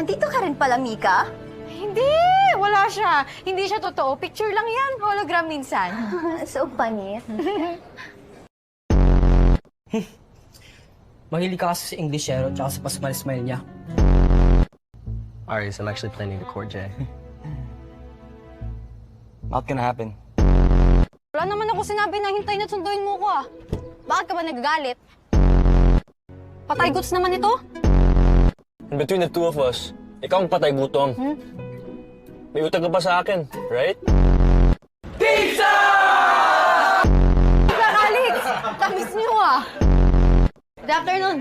Andito ka rin pala, Mika? Hindi! Wala siya. Hindi siya totoo. Picture lang yan. Hologram minsan. So funny. Mahilig ka kasi sa English, Shero, tsaka sa pasmile-smile niya. Arius, I'm actually planning to court Jay. Not gonna happen. Wala naman ako sinabi na hintayin at sunduin mo ko ah. Bakit ka ba nagagalit? Patay guts naman ito? And between the two of us, ikaw ang patay gutom. May utang ka pa sa akin, right? Alex! Tamis niyo ah! Good afternoon.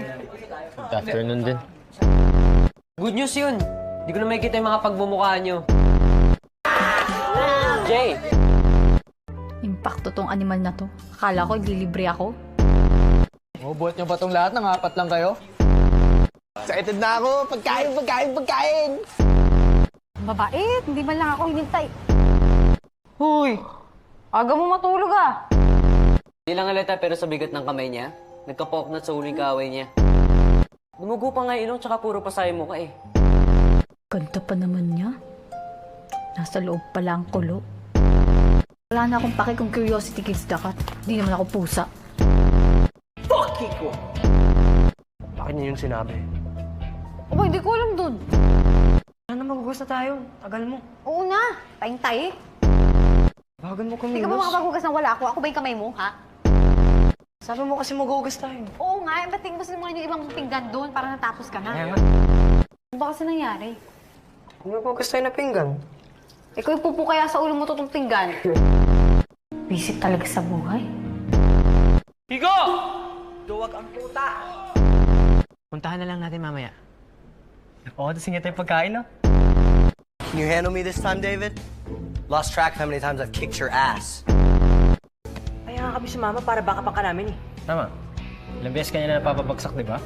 Good afternoon din. Good news yun. Hindi ko na makikita yung mga pagmumukha nyo. Jay! Impacto tong animal na to. Akala ko, ililibre ako. Bubuhat niyo ba itong lahat ng 4 lang kayo? Excited na ako! Pagkain! Mabait, hindi man lang ako hinintay. Hoy! Aga mo matulog ah! Hindi lang halata pero sa bigat ng kamay niya, nagkapoknat sa huling kaaway niya. Dumugo pa nga ilong tsaka puro pasay mo ka eh. Ganto pa naman niya. Nasa loob pala ang kulo. Wala na akong pake kung curiosity kills the cat. Hindi naman ako pusa. Bakit niya yung sinabi? Aba, hindi ko alam dun. Sana magugas na tayo. Tagal mo. Oo na, tayong-tay. Bawagan mo Hindi ka ba kumilos. makapaghugas ng wala ako? Ako ba yung kamay mo, ha? Sabi mo kasi magugas tayo. Oo nga, ba't tingin mo sila yung ibang pinggan doon para natapos ka na? Ano ba kasi nangyari? Magugas tayo na pinggan. Ikaw yung pupo kaya sa ulo mo to itong pinggan. Visit talaga sa buhay. Higo! Duwag ang puta! Puntahan na lang natin mamaya. Oo, tapos tayo pagkain, no? Can you handle me this time, David? Lost track of how many times I've kicked your ass. Kaya nga kami sumama para baka pa ka namin eh. Tama. Ilang beses kanya na napapabagsak, di ba?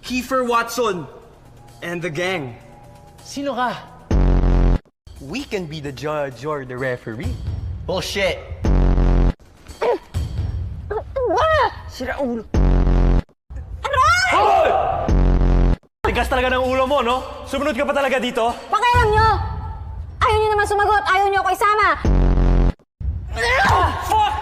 Kiefer Watson and the gang. Sino ka? We can be the judge or the referee. Bullshit! Sira ulo. Tigas talaga ng ulo mo, no? Sumunod ka pa talaga dito? Pakialam nyo! Ayaw nyo naman sumagot! Ayaw nyo ako isama! Fuck